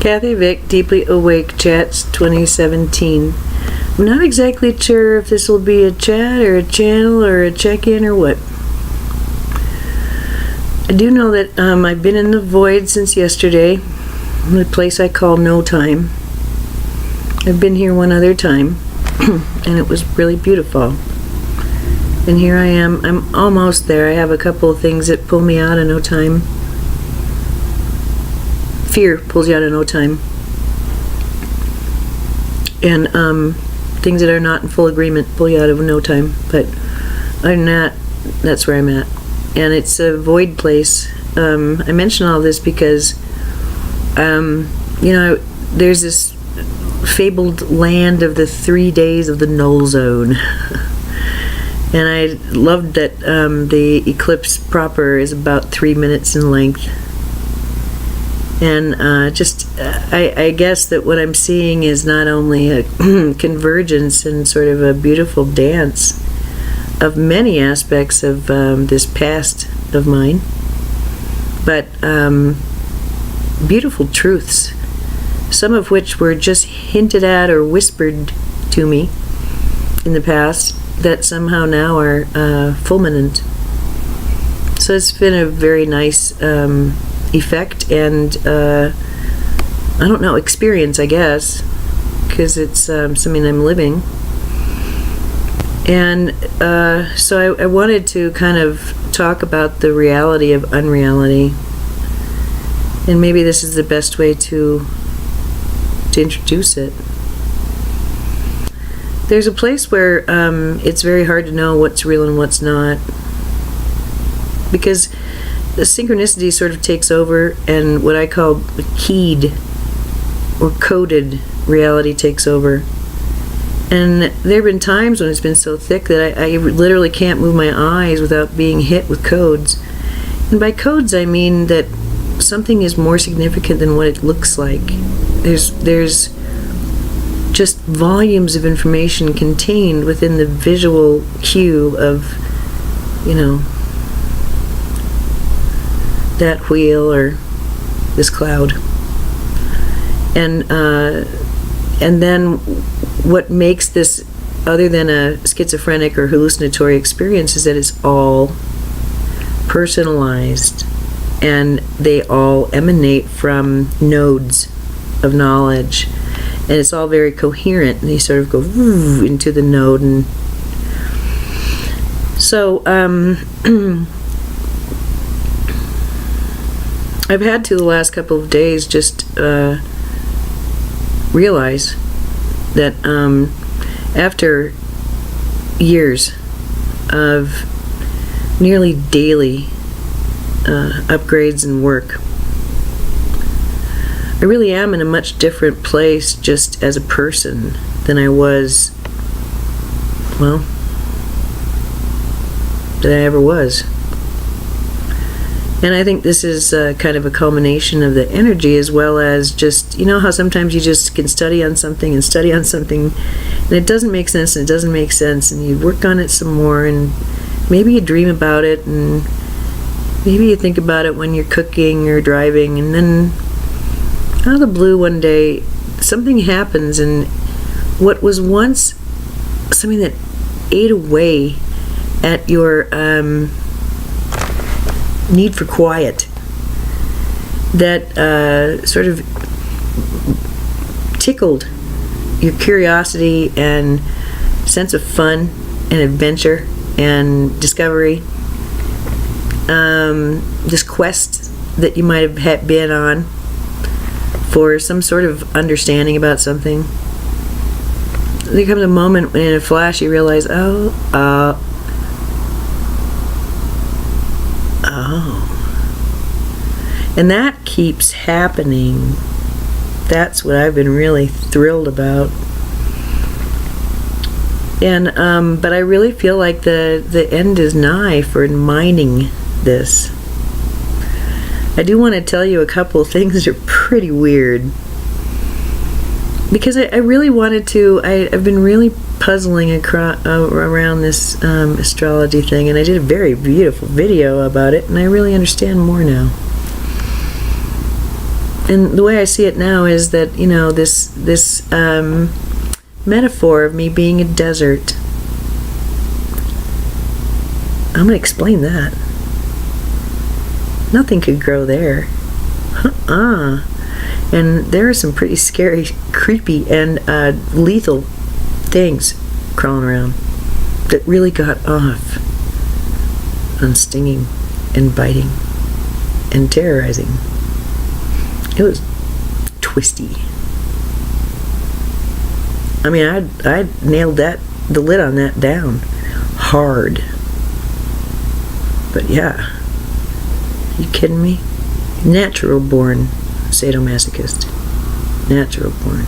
Kathy Vick, Deeply Awake Chats 2017. I'm not exactly sure if this will be a chat or a channel or a check-in or what. I do know that I've been in the void since yesterday, in a place I call No Time. I've been here one other time, and it was really beautiful. And here I am. I'm almost there. I have a couple of things that pull me out of no time. Fear pulls you out of no time. And things that are not in full agreement pull you out of no time. But other than that, that's where I'm at. And it's a void place. I mention all this because, there's this fabled land of the 3 days of the null zone. And I loved that the eclipse proper is about 3 minutes in length. And I guess that what I'm seeing is not only a convergence and sort of a beautiful dance of many aspects of this past of mine, but beautiful truths, some of which were just hinted at or whispered to me in the past that somehow now are fulminant. So it's been a very nice effect and experience, I guess, because it's something I'm living. And so I wanted to kind of talk about the reality of unreality, and maybe this is the best way to introduce it. There's a place where it's very hard to know what's real and what's not, because the synchronicity sort of takes over, and what I call keyed or coded reality takes over. And there have been times when it's been so thick that I literally can't move my eyes without being hit with codes. And by codes, I mean that something is more significant than what it looks like. There's just volumes of information contained within the visual cue of, that wheel or this cloud. And then what makes this other than a schizophrenic or hallucinatory experience is that it's all personalized, and they all emanate from nodes of knowledge, and it's all very coherent, and they sort of go into the node. And so I've had to the last couple of days just realize that after years of nearly daily upgrades and work, I really am in a much different place just as a person than I was, than I ever was. And I think this is kind of a culmination of the energy, as well as just, how sometimes you just can study on something and study on something, and it doesn't make sense, and it doesn't make sense, and you work on it some more, and maybe you dream about it, and maybe you think about it when you're cooking or driving, and then out of the blue one day, something happens, and what was once something that ate away at your need for quiet, that sort of tickled your curiosity and sense of fun and adventure and discovery, this quest that you might have been on for some sort of understanding about something. There comes a moment when in a flash you realize, oh. And that keeps happening. That's what I've been really thrilled about. And but I really feel like the end is nigh for mining this. I do want to tell you a couple of things that are pretty weird, because I really wanted to. I've been really puzzling around this astrology thing, and I did a very beautiful video about it, and I really understand more now. And the way I see it now is that, this metaphor of me being a desert. I'm going to explain that. Nothing could grow there. And there are some pretty scary, creepy, and lethal things crawling around that really got off on stinging and biting and terrorizing. It was twisty. I mean, I nailed the lid on that down hard. But yeah, are you kidding me? Natural born sadomasochist. Natural born.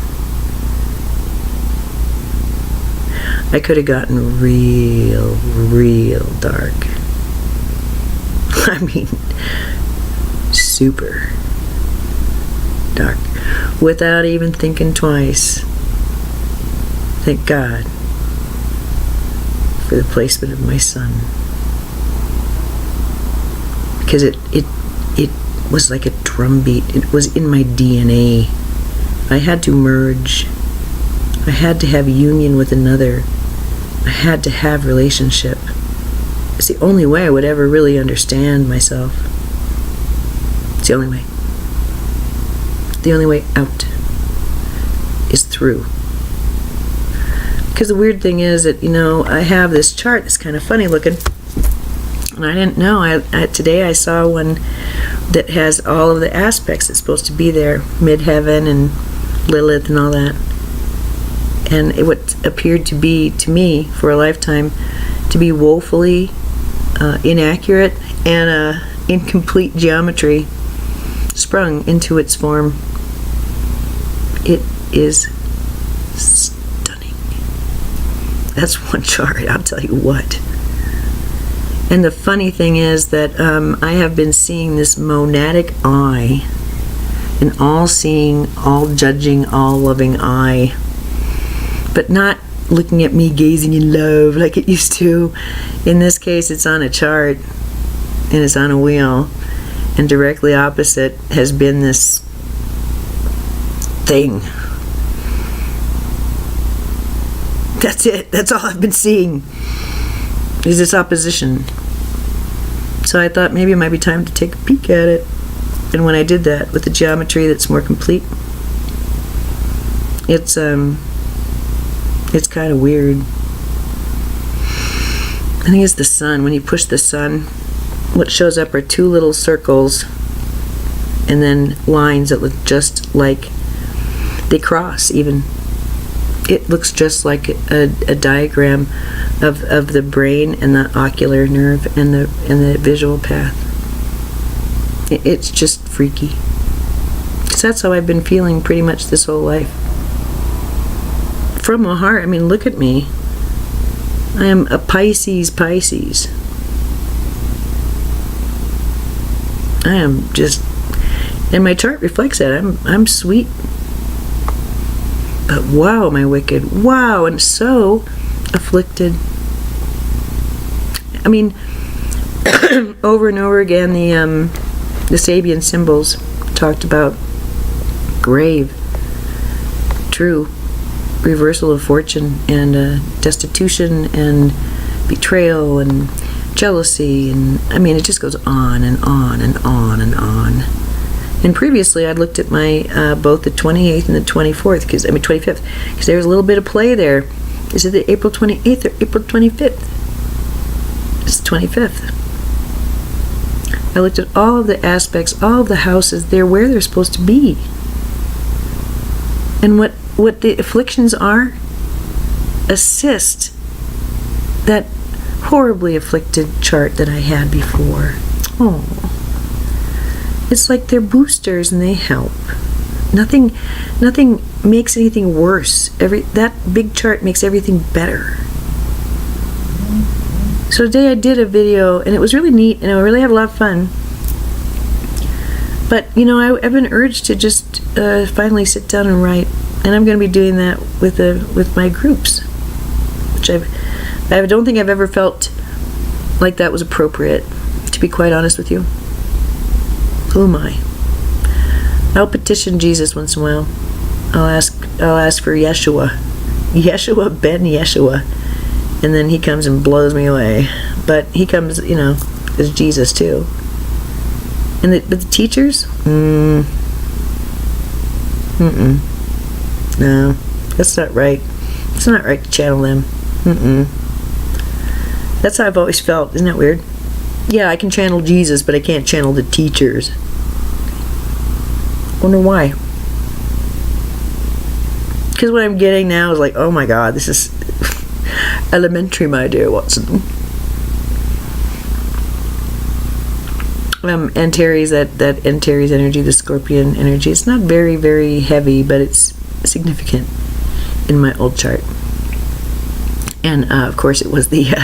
I could have gotten real dark. I mean, super dark. Without even thinking twice. Thank God for the placement of my son. Because it was like a drumbeat. It was in my DNA. I had to merge. I had to have union with another. I had to have relationship. It's the only way I would ever really understand myself. It's the only way. The only way out is through. Because the weird thing is that, I have this chart that's kind of funny looking. And I didn't know. Today I saw one that has all of the aspects that's supposed to be there. Midheaven and Lilith and all that. And what appeared to be, to me, for a lifetime, to be woefully inaccurate and incomplete geometry sprung into its form. It is stunning. That's one chart, I'll tell you what. And the funny thing is that I have been seeing this monadic eye, an all-seeing, all-judging, all-loving eye, but not looking at me gazing in love like it used to. In this case, it's on a chart, and it's on a wheel, and directly opposite has been this thing. That's it. That's all I've been seeing, is this opposition. So I thought maybe it might be time to take a peek at it. And when I did that with the geometry that's more complete, it's kind of weird. I think it's the sun. When you push the sun, what shows up are two little circles and then lines that look just like they cross even. It looks just like a diagram of the brain and the ocular nerve and the visual path. It's just freaky. Because that's how I've been feeling pretty much this whole life. From my heart, I mean, look at me. I am a Pisces. I am just, and my chart reflects that. I'm sweet. But wow, am I wicked. Wow, and so afflicted. I mean, over and over again, the Sabian symbols talked about grave, true, reversal of fortune, and destitution, and betrayal, and jealousy, and I mean, it just goes on and on and on and on. And previously, I'd looked at my both the 28th and the 24th, 25th, because there was a little bit of play there. Is it the April 28th or April 25th? It's the 25th. I looked at all of the aspects, all of the houses. They're where they're supposed to be. And what the afflictions are, assist that horribly afflicted chart that I had before. Oh. It's like they're boosters and they help. Nothing makes anything worse. That big chart makes everything better. So today I did a video, and it was really neat, and I really had a lot of fun. But, I've been urged to just finally sit down and write, and I'm going to be doing that with my groups, which I don't think I've ever felt like that was appropriate, to be quite honest with you. Who am I? I'll petition Jesus once in a while. I'll ask for Yeshua ben Yeshua, and then he comes and blows me away. But he comes, as Jesus too. But the teachers, no, that's not right. It's not right to channel them. That's how I've always felt. Isn't that weird? Yeah, I can channel Jesus, but I can't channel the teachers. Wonder why? Because what I'm getting now is like, oh my God, this is elementary, my dear Watson. Antares, that Antares energy, the Scorpion energy, it's not very, very heavy, but it's significant in my old chart. And of course, it was it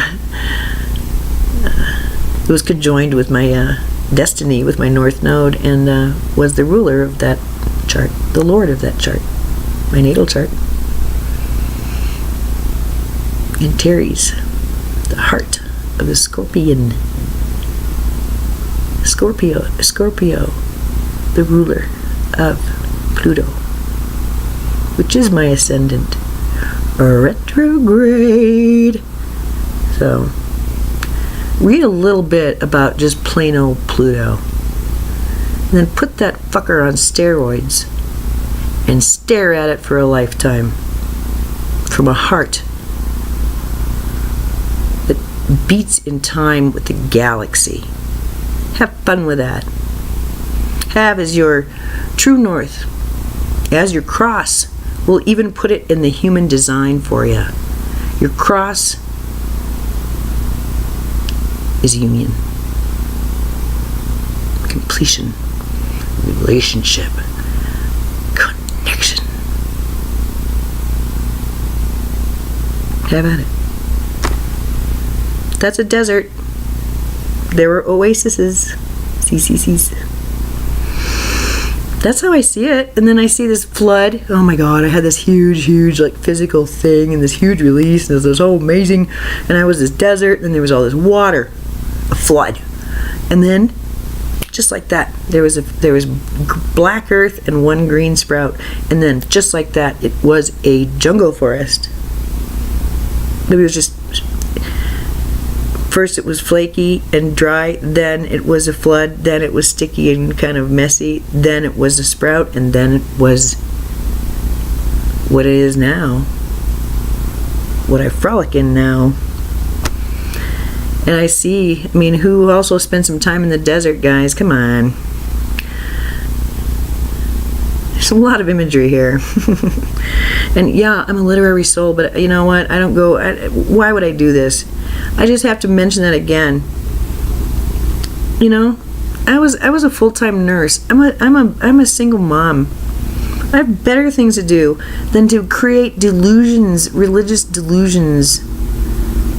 was conjoined with my destiny, with my North Node, and was the ruler of that chart, the Lord of that chart, my natal chart. Antares, the heart of the Scorpion. Scorpio, the ruler of Pluto, which is my ascendant, retrograde. So, read a little bit about just plain old Pluto, and then put that fucker on steroids and stare at it for a lifetime from a heart that beats in time with the galaxy. Have fun with that. Have as your true north, as your cross. We'll even put it in the human design for you. Your cross is union, completion, relationship, connection. Have at it. That's a desert. There were oases, CCCs. That's how I see it. And then I see this flood. Oh my God, I had this huge, like physical thing and this huge release. And it was so amazing. And I was this desert, and there was all this water, a flood. And then, just like that, there was black earth and one green sprout. And then, just like that, it was a jungle forest. It was just... First it was flaky and dry, then it was a flood, then it was sticky and kind of messy, then it was a sprout, and then it was what it is now, what I frolic in now. And I see, who also spent some time in the desert, guys? Come on. There's a lot of imagery here. And yeah, I'm a literary soul, but you know what? Why would I do this? I just have to mention that again. I was a full-time nurse. I'm a single mom. I have better things to do than to create delusions, religious delusions.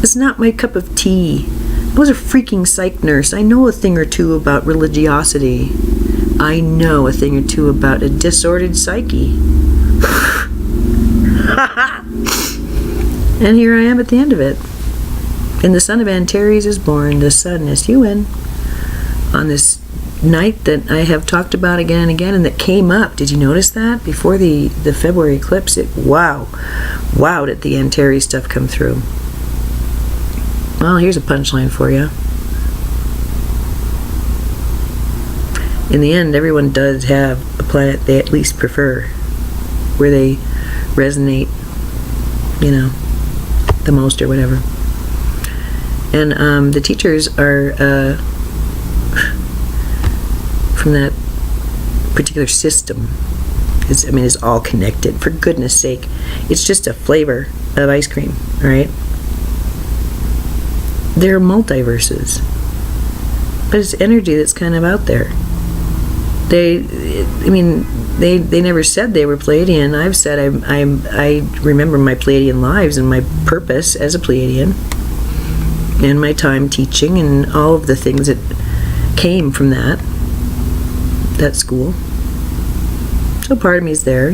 It's not my cup of tea. I was a freaking psych nurse. I know a thing or two about religiosity. I know a thing or two about a disordered psyche. And here I am at the end of it. And the son of Antares is born, the sun, S-U-N, on this night that I have talked about again and again, and that came up. Did you notice that? Before the February eclipse, wow, did the Antares stuff come through. Well, here's a punchline for you. In the end, everyone does have a planet they at least prefer, where they resonate, the most or whatever. And the teachers are from that particular system. It's all connected. For goodness sake, it's just a flavor of ice cream, all right? There are multiverses, but it's energy that's kind of out there. They never said they were Pleiadian. I've said I remember my Pleiadian lives and my purpose as a Pleiadian, and my time teaching and all of the things that came from that school. So part of me is there,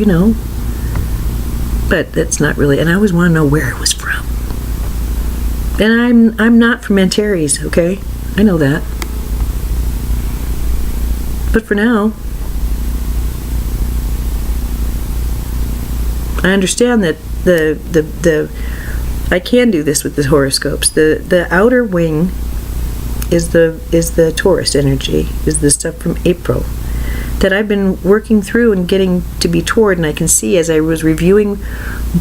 but that's not really, and I always want to know where it was from. And I'm not from Antares, okay? I know that. But for now, I understand that I can do this with the horoscopes. The outer wing is the Taurus energy, is the stuff from April that I've been working through and getting to be toward, and I can see as I was reviewing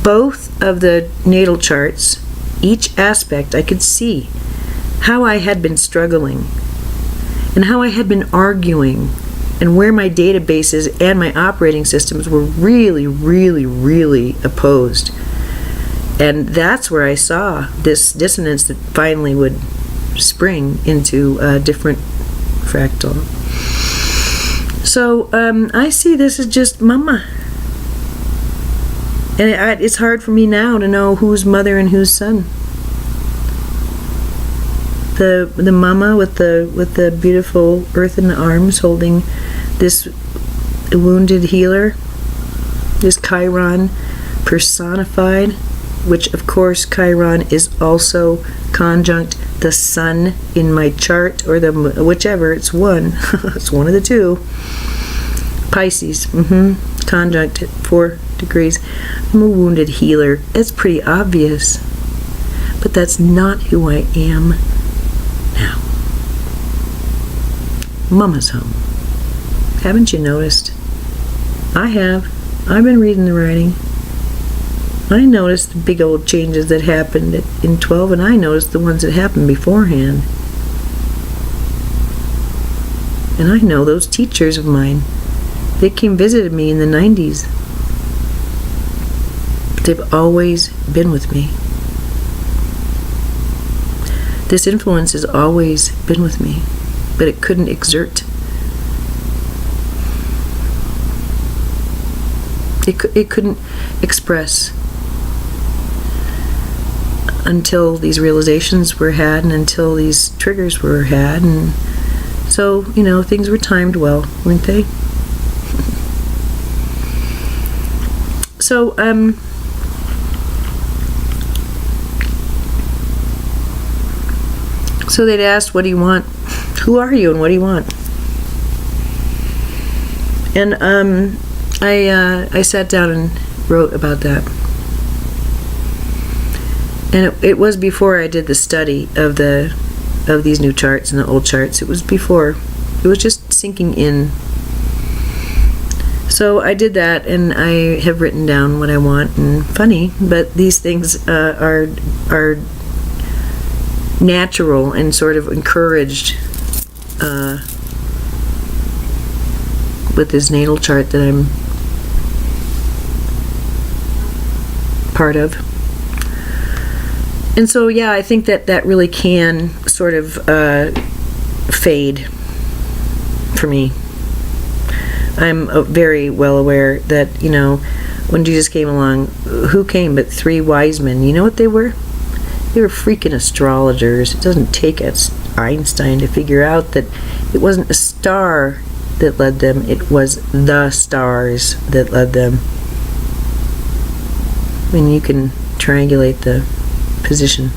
both of the natal charts, each aspect, I could see how I had been struggling and how I had been arguing and where my databases and my operating systems were really, really, really opposed. And that's where I saw this dissonance that finally would spring into a different fractal. So I see this as just mama. And it's hard for me now to know who's mother and who's son. The mama with the beautiful earth in the arms holding this wounded healer, this Chiron personified, which of course Chiron is also conjunct the sun in my chart, or the whichever, it's one. It's one of the two. Pisces, conjunct at 4 degrees. I'm a wounded healer. It's pretty obvious. But that's not who I am now. Mama's home. Haven't you noticed? I have. I've been reading the writing. I noticed the big old changes that happened in 12, and I noticed the ones that happened beforehand. And I know those teachers of mine. They came visited me in the 90s. They've always been with me. This influence has always been with me, but it couldn't exert. It couldn't express until these realizations were had and until these triggers were had. And so, things were timed well, weren't they? So, so they'd asked, what do you want? Who are you and what do you want? And I sat down and wrote about that. And it was before I did the study of these new charts and the old charts. It was before. It was just sinking in. So I did that, and I have written down what I want. And funny, but these things are natural and sort of encouraged with this natal chart that I'm part of. And so, yeah, I think that really can sort of fade for me. I'm very well aware that, when Jesus came along, who came but 3 wise men? You know what they were? They were freaking astrologers. It doesn't take Einstein to figure out that it wasn't a star that led them, it was the stars that led them. I mean, you can triangulate the position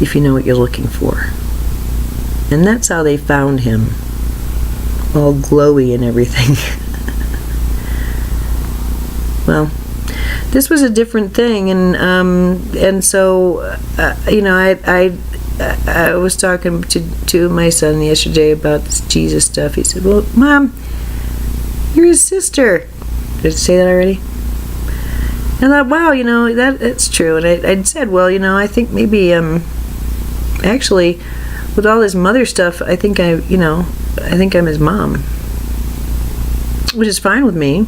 if you know what you're looking for. And that's how they found him, all glowy and everything. Well, this was a different thing, and so I was talking to my son yesterday about this Jesus stuff. He said, "Well, Mom, you're his sister." Did I say that already? And I thought, wow, that's true. And I'd said, well, I think maybe, actually, with all this mother stuff, I think I'm his mom. Which is fine with me.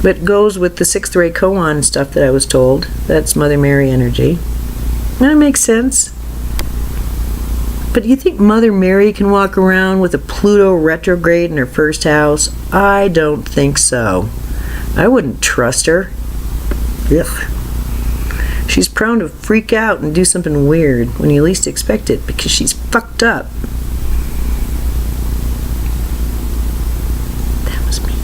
But goes with the 6th ray koan stuff that I was told. That's Mother Mary energy. And it makes sense. But you think Mother Mary can walk around with a Pluto retrograde in her first house? I don't think so. I wouldn't trust her. Ugh. She's prone to freak out and do something weird when you least expect it because she's fucked up. That was me.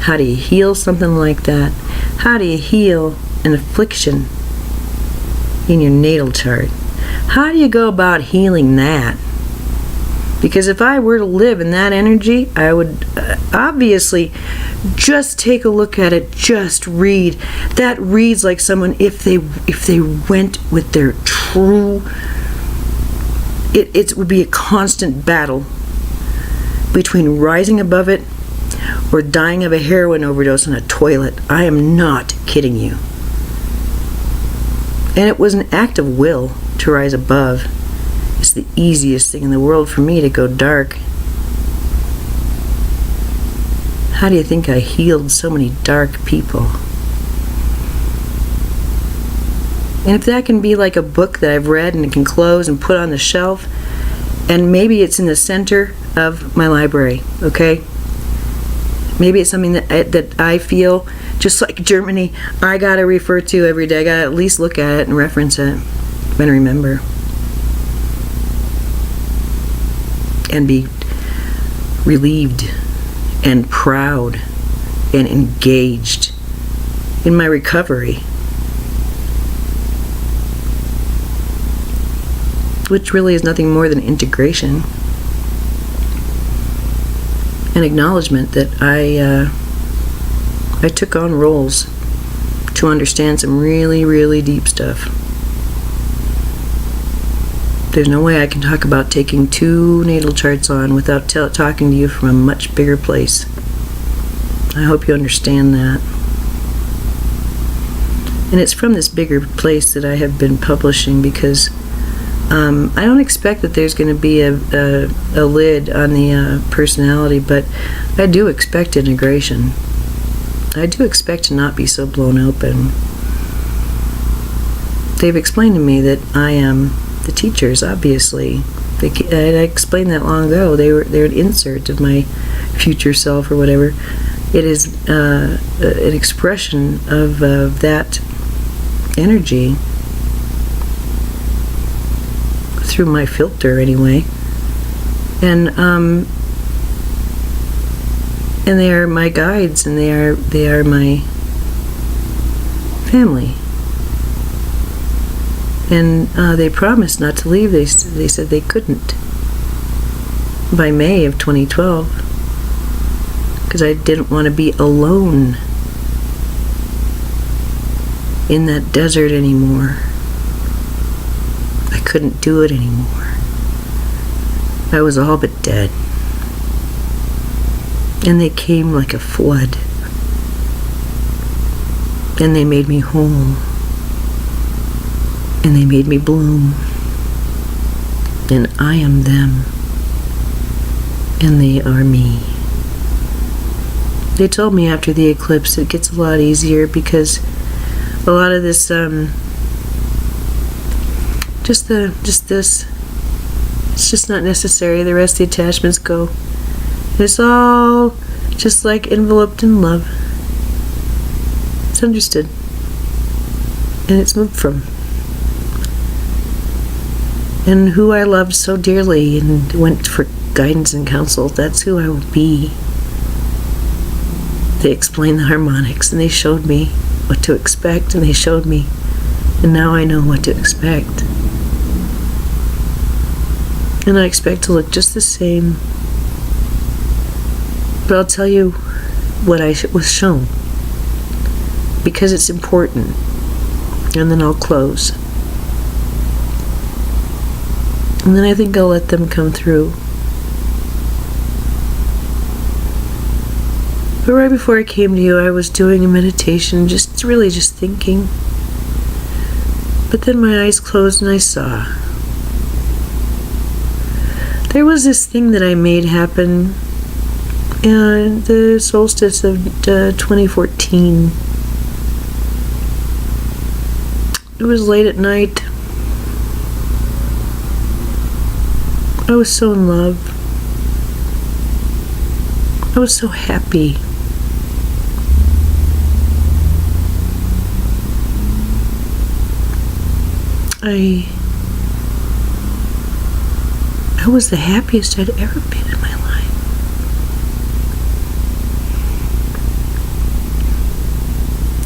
How do you heal something like that? How do you heal an affliction in your natal chart? How do you go about healing that? Because if I were to live in that energy, I would obviously just take a look at it, just read. That reads like someone, if they went with their true, it would be a constant battle between rising above it or dying of a heroin overdose in a toilet. I am not kidding you. And it was an act of will to rise above. It's the easiest thing in the world for me to go dark. How do you think I healed so many dark people? And if that can be like a book that I've read and it can close and put on the shelf, and maybe it's in the center of my library, okay? Maybe it's something that I feel, just like Germany, I gotta refer to every day. I gotta at least look at it and reference it and remember. And be relieved and proud and engaged in my recovery, which really is nothing more than integration. An acknowledgement that I took on roles to understand some really, really deep stuff. There's no way I can talk about taking 2 natal charts on without talking to you from a much bigger place. I hope you understand that. And it's from this bigger place that I have been publishing, because I don't expect that there's going to be a lid on the personality, but I do expect integration. I do expect to not be so blown open. They've explained to me that I am the teachers, obviously. I explained that long ago. They're an insert of my future self or whatever. It is an expression of that energy through my filter, anyway. And they are my guides, and they are my family. And they promised not to leave. They said they couldn't by May of 2012, because I didn't want to be alone in that desert anymore. I couldn't do it anymore. I was all but dead. And they came like a flood. And they made me whole. And they made me bloom. And I am them. And they are me. They told me after the eclipse it gets a lot easier, because a lot of this, this, it's just not necessary. The rest of the attachments go. It's all just like enveloped in love. It's understood. And it's moved from. And who I loved so dearly and went for guidance and counsel, that's who I will be. They explained the harmonics, and they showed me what to expect, and they showed me, and now I know what to expect. And I expect to look just the same. But I'll tell you what I was shown, because it's important, and then I'll close. And then I think I'll let them come through. But right before I came to you, I was doing a meditation, just thinking. But then my eyes closed and I saw. There was this thing that I made happen in the solstice of 2014. It was late at night. I was so in love. I was so happy. I was the happiest I'd ever been in my life.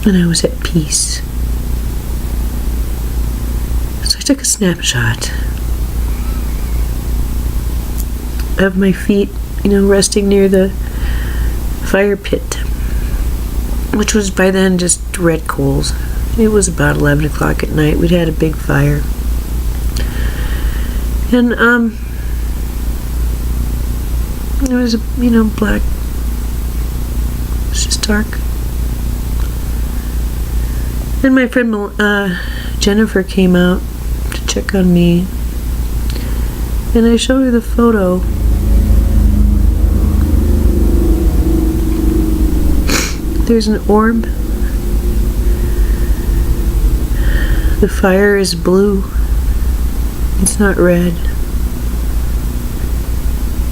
And I was at peace. took a snapshot of my feet, resting near the fire pit, which was by then just red coals. It was about 11 o'clock at night. We'd had a big fire. And, there was black. It's just dark. Then my friend Jennifer came out to check on me, and I showed her the photo. There's an orb. The fire is blue. It's not red.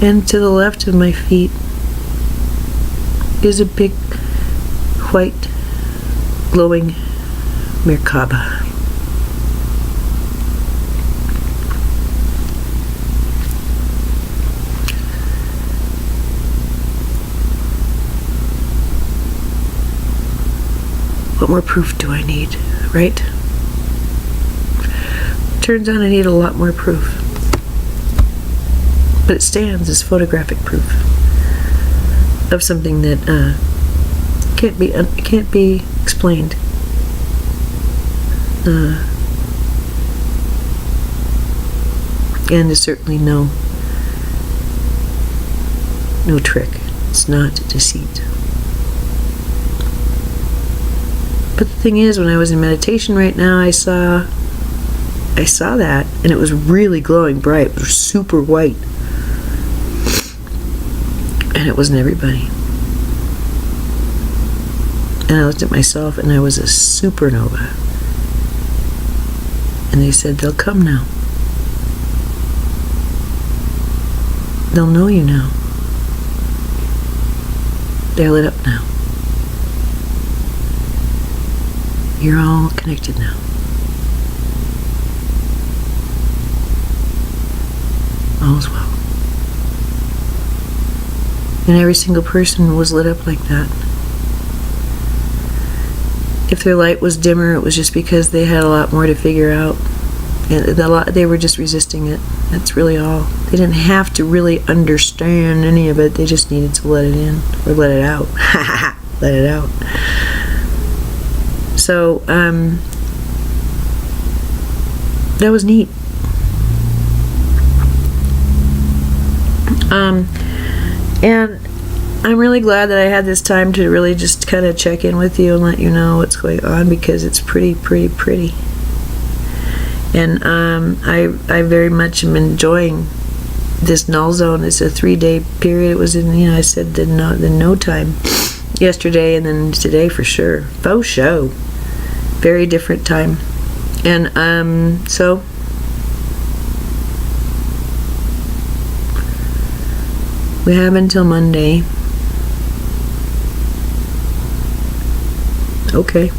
And to the left of my feet is a big white glowing Merkaba. What more proof do I need, right? Turns out I need a lot more proof. But it stands as photographic proof of something that can't be explained. And there's certainly no trick. It's not deceit. But the thing is, when I was in meditation right now, I saw that, and it was really glowing bright. It was super white. And it wasn't everybody. And I looked at myself, and I was a supernova. And they said, they'll come now. They'll know you now. They're lit up now. You're all connected now. All is well. And every single person was lit up like that. If their light was dimmer, it was just because they had a lot more to figure out. And they were just resisting it. That's really all. They didn't have to really understand any of it. They just needed to let it in. Or let it out. Let it out. So, that was neat. And I'm really glad that I had this time to really just kind of check in with you and let you know what's going on, because it's pretty. And I very much am enjoying this null zone. It's a 3-day period. It was in, I said the no time yesterday, and then today for sure. Faux show. Very different time. And so we have until Monday. Okay.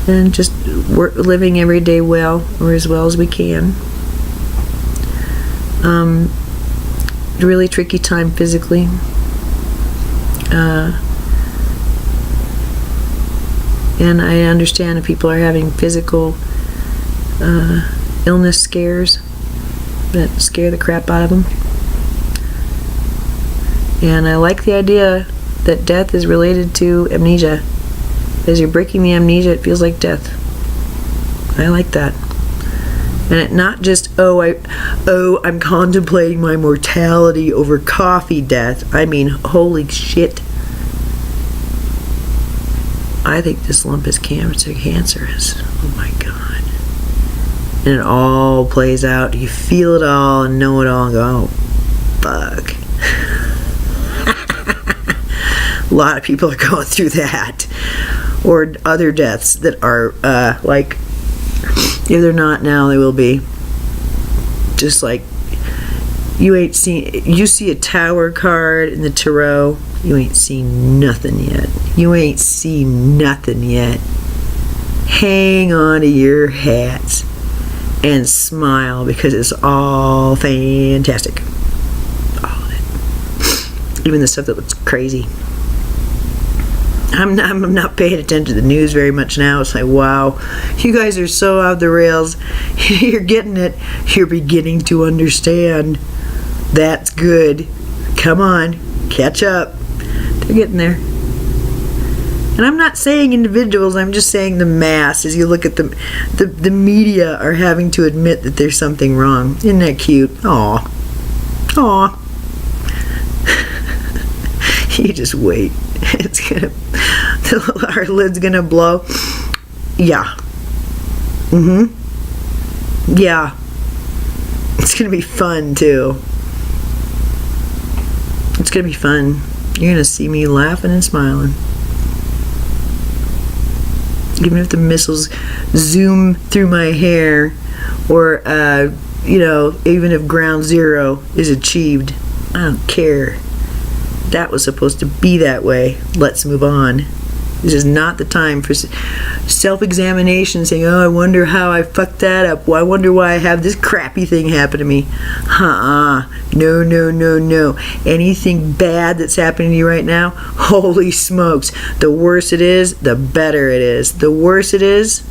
And just living every day well, or as well as we can. Really tricky time physically. And I understand if people are having physical illness scares that scare the crap out of them. And I like the idea that death is related to amnesia. As you're breaking the amnesia, it feels like death. I like that. And it not just, I'm contemplating my mortality over coffee death. I mean, holy shit. I think this lump is cancerous. Oh my God. And it all plays out. You feel it all and know it all and go, oh, fuck. A lot of people are going through that. Or other deaths that are, like, if they're not now, they will be. Just like, you see a tower card in the tarot, you ain't seen nothing yet. You ain't seen nothing yet. Hang on to your hats and smile, because it's all fantastic. All of it. Even the stuff that looks crazy. I'm not paying attention to the news very much now. It's like, wow, you guys are so out the rails. You're getting it. You're beginning to understand. That's good. Come on, catch up. They're getting there. And I'm not saying individuals, I'm just saying the mass. As you look at the media are having to admit that there's something wrong. Isn't that cute? Aw. Aw. You just wait. It's gonna, our lid's gonna blow. Yeah. Yeah. It's gonna be fun too. It's gonna be fun. You're gonna see me laughing and smiling. Even if the missiles zoom through my hair, or even if ground zero is achieved, I don't care. That was supposed to be that way. Let's move on. This is not the time for self-examination, saying, oh, I wonder how I fucked that up. Well, I wonder why I have this crappy thing happen to me. No. Anything bad that's happening to you right now, holy smokes. The worse it is, the better it is. The worse it is,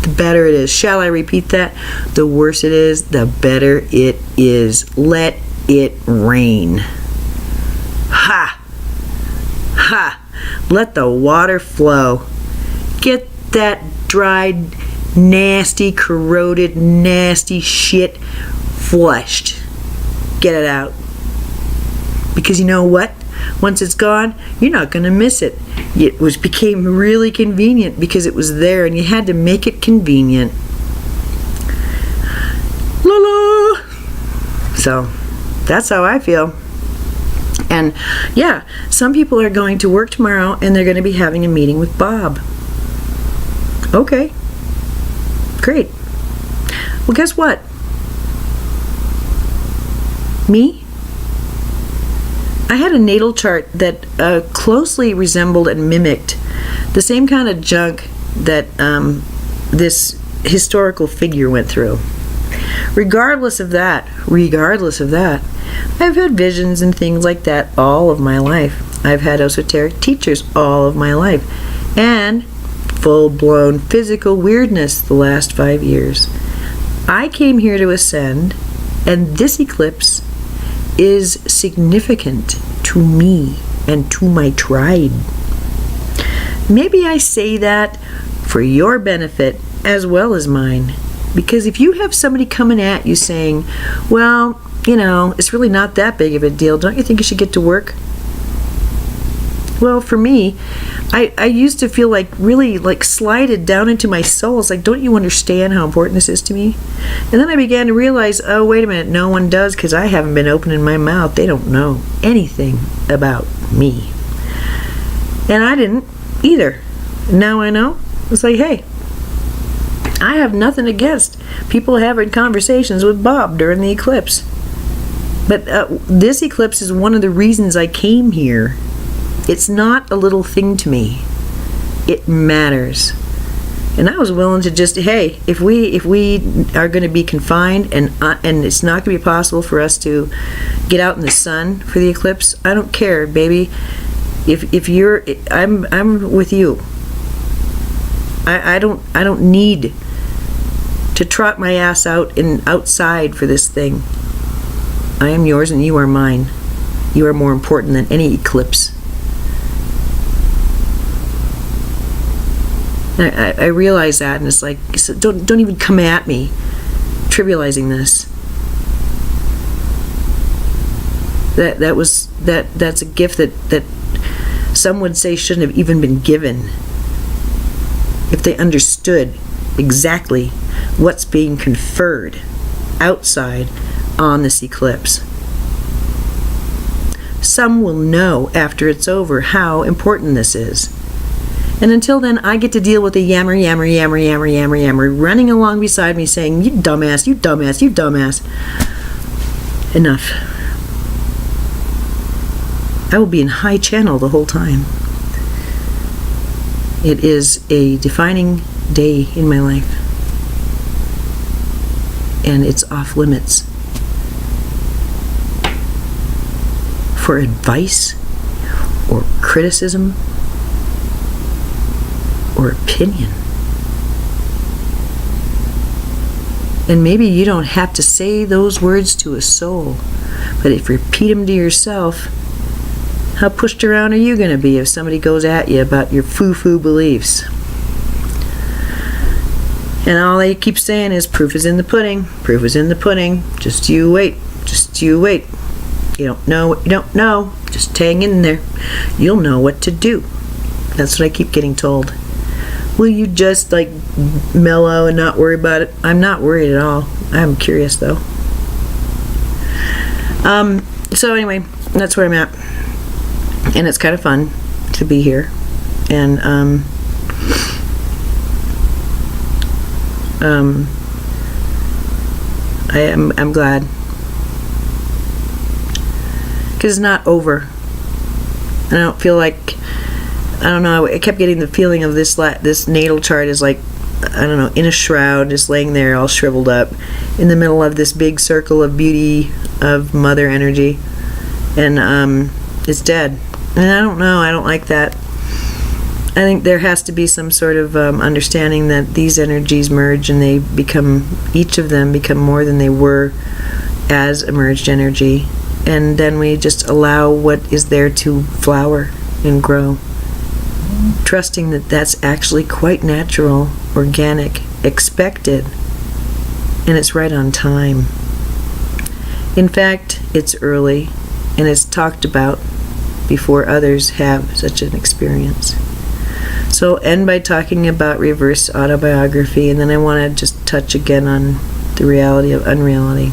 the better it is. Shall I repeat that? The worse it is, the better it is. Let it rain. Ha! Let the water flow. Get that dried, nasty, corroded, nasty shit flushed. Get it out. Because you know what? Once it's gone, you're not going to miss it. It became really convenient because it was there, and you had to make it convenient. La la! So, that's how I feel. And yeah, some people are going to work tomorrow and they're going to be having a meeting with Bob. Okay. Great. Well, guess what? Me? I had a natal chart that closely resembled and mimicked the same kind of junk that this historical figure went through. Regardless of that, I've had visions and things like that all of my life. I've had esoteric teachers all of my life. And full-blown physical weirdness the last 5 years. I came here to ascend, and this eclipse is significant to me and to my tribe. Maybe I say that for your benefit as well as mine. Because if you have somebody coming at you saying, well, it's really not that big of a deal, don't you think you should get to work? Well, for me, I used to feel really slided down into my soul. It's like, don't you understand how important this is to me? And then I began to realize, oh, wait a minute, no one does, because I haven't been opening my mouth. They don't know anything about me. And I didn't either. Now I know. It's like, hey, I have nothing against people having conversations with Bob during the eclipse. But this eclipse is one of the reasons I came here. It's not a little thing to me. It matters. And I was willing to just, hey, if we are going to be confined and it's not going to be possible for us to get out in the sun for the eclipse, I don't care, baby. If you're, I'm with you. I don't need to trot my ass out and outside for this thing. I am yours and you are mine. You are more important than any eclipse. I realize that, and it's like, so don't even come at me trivializing this. That's a gift that some would say shouldn't have even been given if they understood exactly what's being conferred outside on this eclipse. Some will know after it's over how important this is. And until then, I get to deal with the yammer running along beside me saying, you dumbass, you dumbass, you dumbass. Enough. I will be in high channel the whole time. It is a defining day in my life. And it's off limits. For advice or criticism or opinion. And maybe you don't have to say those words to a soul, but if you repeat them to yourself, how pushed around are you going to be if somebody goes at you about your foo-foo beliefs? And all they keep saying is, proof is in the pudding, proof is in the pudding, just you wait, just you wait. You don't know what you don't know, just hang in there. You'll know what to do. That's what I keep getting told. Will you just like mellow and not worry about it? I'm not worried at all. I'm curious though. So anyway, that's where I'm at. And it's kind of fun to be here. And I'm glad. Because it's not over. And I don't feel like, I don't know, I kept getting the feeling of this natal chart is like, I don't know, in a shroud, just laying there all shriveled up in the middle of this big circle of beauty of mother energy. And it's dead. And I don't know, I don't like that. I think there has to be some sort of understanding that these energies merge and they become, each of them become more than they were as a merged energy. And then we just allow what is there to flower and grow. Trusting that that's actually quite natural, organic, expected, and it's right on time. In fact, it's early, and it's talked about before others have such an experience. So I'll end by talking about reverse autobiography, and then I want to just touch again on the reality of unreality.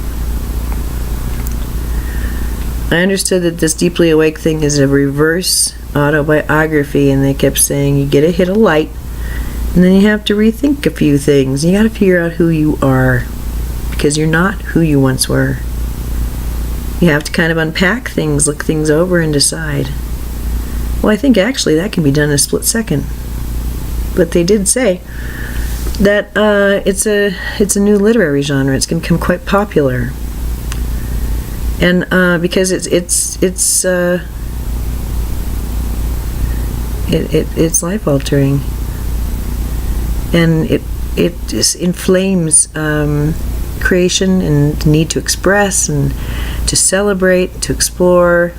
I understood that this deeply awake thing is a reverse autobiography, and they kept saying you get a hit of light, and then you have to rethink a few things. You got to figure out who you are, because you're not who you once were. You have to kind of unpack things, look things over, and decide. Well, I think actually that can be done in a split second. But they did say that it's a new literary genre. It's going to become quite popular, and because it's life altering, and it just inflames creation and the need to express and to celebrate, to explore,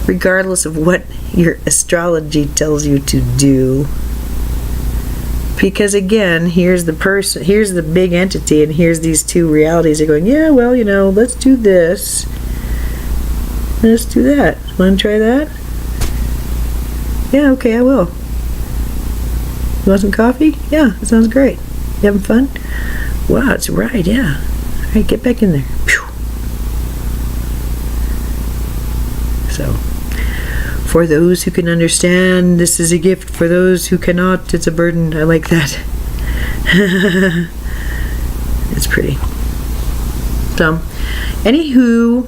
regardless of what your astrology tells you to do. Because again, here's the person, here's the big entity, and here's these two realities. They're going, yeah, well, you know, let's do this, let's do that. Want to try that? Yeah, okay, I will. You want some coffee? Yeah, that sounds great. You having fun? Wow, that's right, yeah. All right, get back in there. Phew. So, for those who can understand, this is a gift. For those who cannot, it's a burden. I like that. It's pretty. So, anywho,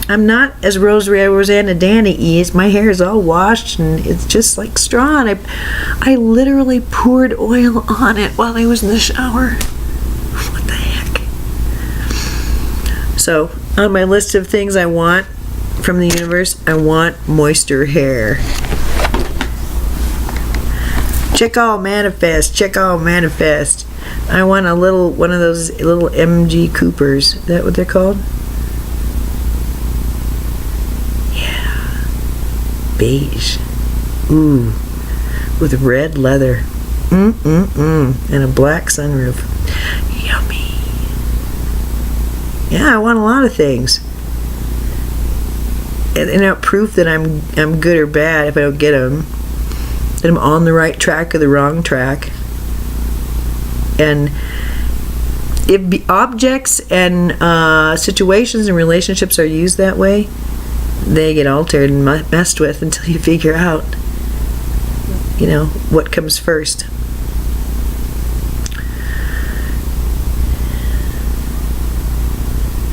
I'm not as Rosanna Danny is. My hair is all washed and it's just like straw. And I literally poured oil on it while I was in the shower. What the heck? So, on my list of things I want from the universe, I want moisture hair. Check all manifest. Check all manifest. I want a little, one of those little MG Coopers. Is that what they're called? Yeah. Beige. Ooh. With red leather. And a black sunroof. Yummy. Yeah, I want a lot of things. And not proof that I'm good or bad if I don't get them. That I'm on the right track or the wrong track. And if objects and situations and relationships are used that way, they get altered and messed with until you figure out, you know, what comes first.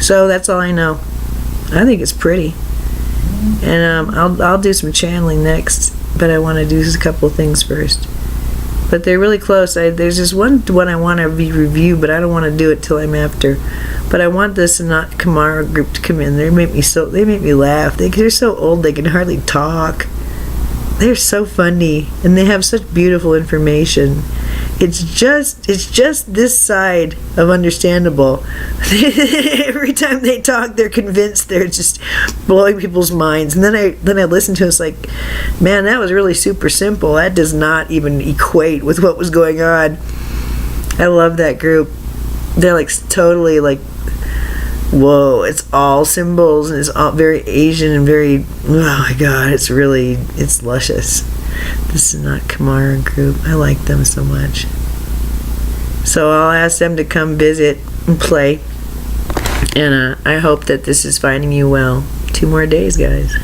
So that's all I know. I think it's pretty. And I'll do some channeling next, but I want to do a couple of things first. But they're really close. There's just one I want to review, but I don't want to do it till I'm after. But I want this not Kamara group to come in. They make me laugh. They're so old they can hardly talk. they're so funny, and they have such beautiful information. It's just this side of understandable. Every time they talk, they're convinced they're just blowing people's minds. And then I listen to it, it's like, man, that was really super simple. That does not even equate with what was going on. I love that group. They're like totally like, whoa, it's all symbols, and it's all very Asian and very, oh my god, it's luscious. This is not Kamara group. I like them so much. So I'll ask them to come visit and play. And I hope that this is finding you well. 2 more days, guys.